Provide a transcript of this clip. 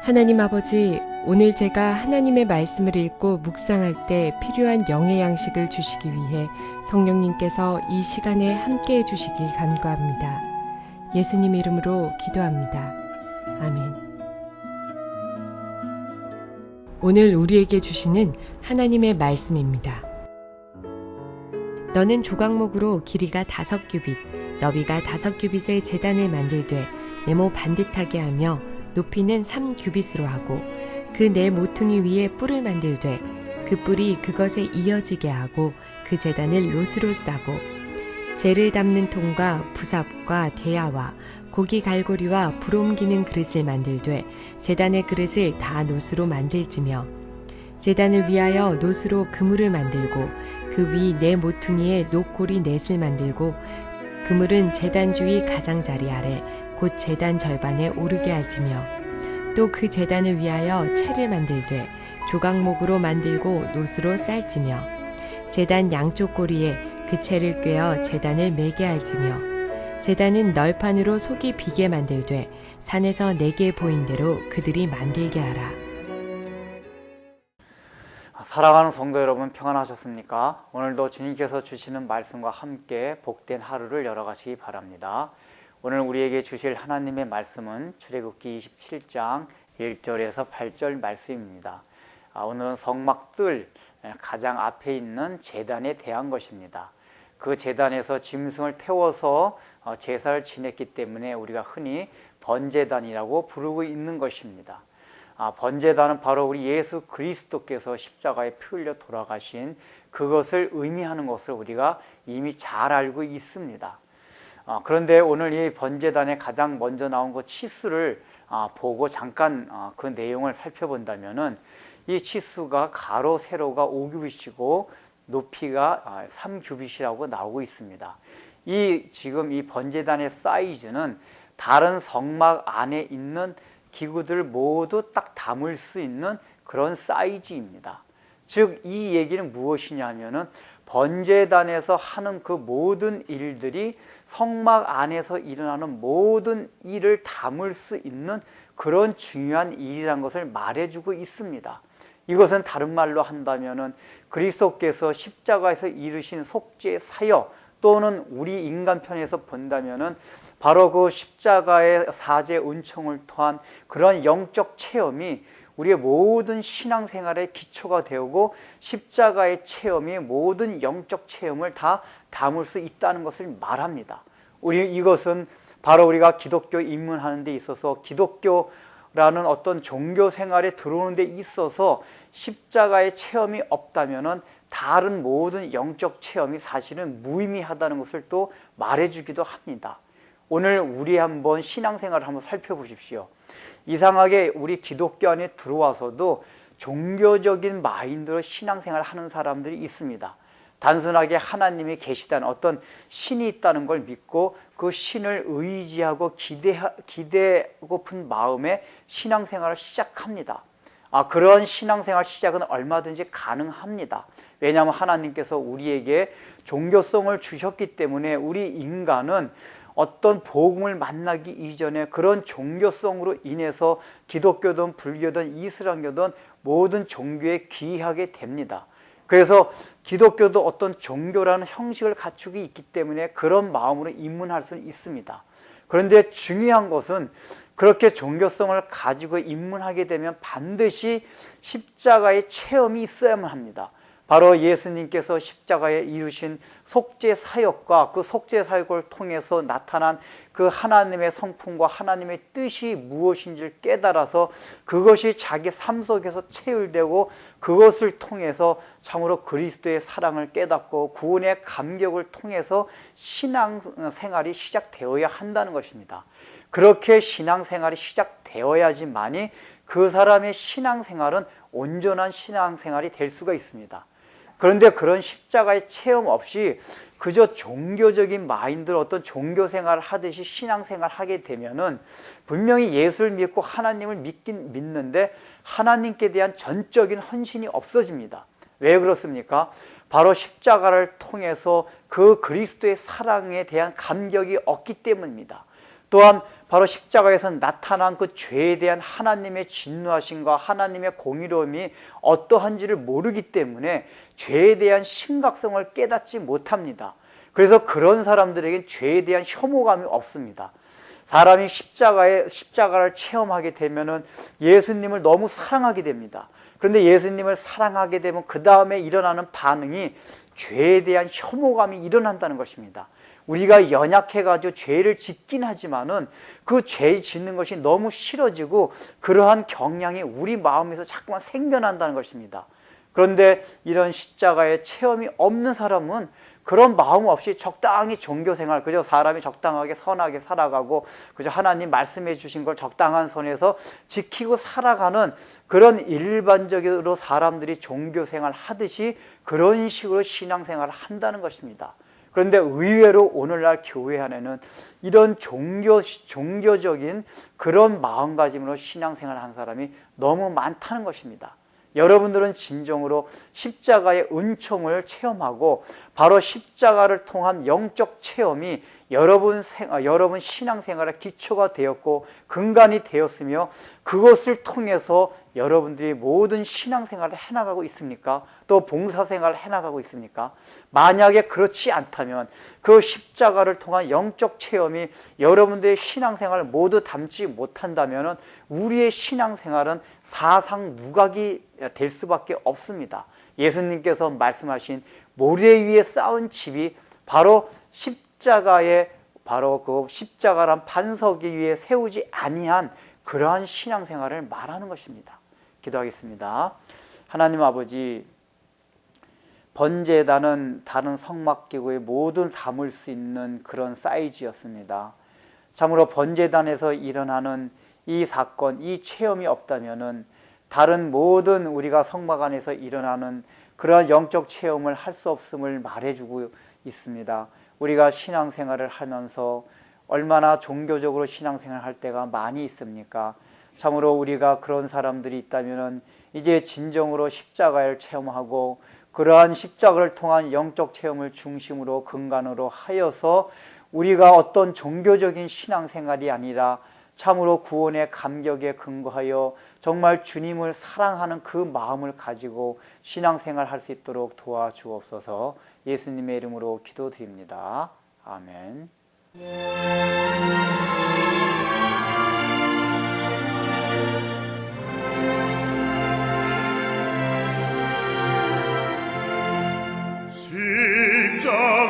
하나님 아버지, 오늘 제가 하나님의 말씀을 읽고 묵상할 때 필요한 영의 양식을 주시기 위해 성령님께서 이 시간에 함께해 주시길 간구합니다. 예수님 이름으로 기도합니다. 아멘. 오늘 우리에게 주시는 하나님의 말씀입니다. 너는 조각목으로 길이가 5규빗, 너비가 5규빗의 제단을 만들되 네모 반듯하게 하며 높이는 3규빗으로 하고 그 네 모퉁이 위에 뿔을 만들되 그 뿔이 그것에 이어지게 하고 그 제단을 롯으로 싸고 재를 담는 통과 부삽과 대야와 고기 갈고리와 불 옮기는 그릇을 만들되 제단의 그릇을 다 놋으로 만들지며 제단을 위하여 놋으로 그물을 만들고 그 위 네 모퉁이에 놋고리 넷을 만들고 그물은 제단 주위 가장자리 아래 곧 제단 절반에 오르게 할지며 또 그 제단을 위하여 채를 만들되 조각목으로 만들고 놋으로 쌀지며 제단 양쪽 고리에 그 채를 꿰어 제단을 매게 할지며 제단은 널판으로 속이 비게 만들되 산에서 내게 보인 대로 그들이 만들게 하라. 사랑하는 성도 여러분, 평안하셨습니까? 오늘도 주님께서 주시는 말씀과 함께 복된 하루를 열어가시기 바랍니다. 오늘 우리에게 주실 하나님의 말씀은 출애굽기 27장 1절에서 8절 말씀입니다. 오늘은 성막들 가장 앞에 있는 제단에 대한 것입니다. 그 제단에서 짐승을 태워서 제사를 지냈기 때문에 우리가 흔히 번제단이라고 부르고 있는 것입니다. 번제단은 바로 우리 예수 그리스도께서 십자가에 피 흘려 돌아가신 그것을 의미하는 것을 우리가 이미 잘 알고 있습니다. 그런데 오늘 이 번제단에 가장 먼저 나온 그 치수를 보고 잠깐 그 내용을 살펴본다면은 이 치수가 가로 세로가 5규빗이고 높이가 3규빗이라고 나오고 있습니다. 지금 이 번제단의 사이즈는 다른 성막 안에 있는 기구들 모두 딱 담을 수 있는 그런 사이즈입니다. 즉 이 얘기는 무엇이냐 하면은 번제단에서 하는 그 모든 일들이 성막 안에서 일어나는 모든 일을 담을 수 있는 그런 중요한 일이라는 것을 말해주고 있습니다. 이것은 다른 말로 한다면은 그리스도께서 십자가에서 이루신 속죄 사역 또는 우리 인간편에서 본다면은 바로 그 십자가의 사죄 은총을 통한 그런 영적 체험이 우리의 모든 신앙생활의 기초가 되고 십자가의 체험이 모든 영적 체험을 다 담을 수 있다는 것을 말합니다. 이것은 바로 우리가 기독교 입문하는 데 있어서 기독교라는 어떤 종교 생활에 들어오는 데 있어서 십자가의 체험이 없다면은 다른 모든 영적 체험이 사실은 무의미하다는 것을 또 말해주기도 합니다. 오늘 우리 한번 신앙생활을 한번 살펴보십시오. 이상하게 우리 기독교 안에 들어와서도 종교적인 마인드로 신앙생활을 하는 사람들이 있습니다. 단순하게 하나님이 계시다는 어떤 신이 있다는 걸 믿고 그 신을 의지하고 기대고픈 마음에 신앙생활을 시작합니다. 그런 신앙생활 시작은 얼마든지 가능합니다. 왜냐하면 하나님께서 우리에게 종교성을 주셨기 때문에 우리 인간은 어떤 복음을 만나기 이전에 그런 종교성으로 인해서 기독교든 불교든 이슬람교든 모든 종교에 귀하게 됩니다. 그래서 기독교도 어떤 종교라는 형식을 갖추고 있기 때문에 그런 마음으로 입문할 수는 있습니다. 그런데 중요한 것은 그렇게 종교성을 가지고 입문하게 되면 반드시 십자가의 체험이 있어야만 합니다. 바로 예수님께서 십자가에 이루신 속죄 사역과 그 속죄 사역을 통해서 나타난 그 하나님의 성품과 하나님의 뜻이 무엇인지를 깨달아서 그것이 자기 삶 속에서 체휼되고 그것을 통해서 참으로 그리스도의 사랑을 깨닫고 구원의 감격을 통해서 신앙생활이 시작되어야 한다는 것입니다. 그렇게 신앙생활이 시작되어야지만이 그 사람의 신앙생활은 온전한 신앙생활이 될 수가 있습니다. 그런데 그런 십자가의 체험 없이 그저 종교적인 마인드로 어떤 종교 생활을 하듯이 신앙생활을 하게 되면은 분명히 예수를 믿고 하나님을 믿긴 믿는데 하나님께 대한 전적인 헌신이 없어집니다. 왜 그렇습니까? 바로 십자가를 통해서 그 그리스도의 사랑에 대한 감격이 없기 때문입니다. 또한 바로 십자가에서 나타난 그 죄에 대한 하나님의 진노하심과 하나님의 공의로움이 어떠한지를 모르기 때문에 죄에 대한 심각성을 깨닫지 못합니다. 그래서 그런 사람들에게 죄에 대한 혐오감이 없습니다. 사람이 십자가를 체험하게 되면은 예수님을 너무 사랑하게 됩니다. 그런데 예수님을 사랑하게 되면 그 다음에 일어나는 반응이 죄에 대한 혐오감이 일어난다는 것입니다. 우리가 연약해가지고 죄를 짓긴 하지만은 그 죄 짓는 것이 너무 싫어지고 그러한 경향이 우리 마음에서 자꾸만 생겨난다는 것입니다. 그런데 이런 십자가의 체험이 없는 사람은 그런 마음 없이 적당히 종교생활, 그저 사람이 적당하게 선하게 살아가고 그저 하나님 말씀해 주신 걸 적당한 선에서 지키고 살아가는 그런 일반적으로 사람들이 종교생활 하듯이 그런 식으로 신앙생활을 한다는 것입니다. 그런데 의외로 오늘날 교회 안에는 이런 종교적인 그런 마음가짐으로 신앙생활을 한 사람이 너무 많다는 것입니다. 여러분들은 진정으로 십자가의 은총을 체험하고 바로 십자가를 통한 영적 체험이 여러분 신앙생활의 기초가 되었고 근간이 되었으며 그것을 통해서 여러분들이 모든 신앙생활을 해나가고 있습니까? 또 봉사생활을 해나가고 있습니까? 만약에 그렇지 않다면 그 십자가를 통한 영적 체험이 여러분들의 신앙생활을 모두 담지 못한다면 우리의 신앙생활은 사상 무각이 될 수밖에 없습니다. 예수님께서 말씀하신 모래 위에 쌓은 집이 바로 바로 그 십자가란 반석 위에 세우지 아니한 그러한 신앙생활을 말하는 것입니다. 기도하겠습니다. 하나님 아버지, 번제단은 다른 성막기구의 모든 담을 수 있는 그런 사이즈였습니다. 참으로 번제단에서 일어나는 이 사건, 이 체험이 없다면은 다른 모든 우리가 성막 안에서 일어나는 그러한 영적 체험을 할 수 없음을 말해주고 있습니다. 우리가 신앙생활을 하면서 얼마나 종교적으로 신앙생활을 할 때가 많이 있습니까? 참으로 우리가 그런 사람들이 있다면 이제 진정으로 십자가를 체험하고 그러한 십자가를 통한 영적 체험을 중심으로 근간으로 하여서 우리가 어떤 종교적인 신앙생활이 아니라 참으로 구원의 감격에 근거하여 정말 주님을 사랑하는 그 마음을 가지고 신앙생활 할 수 있도록 도와주옵소서. 예수님의 이름으로 기도드립니다. 아멘. 십자가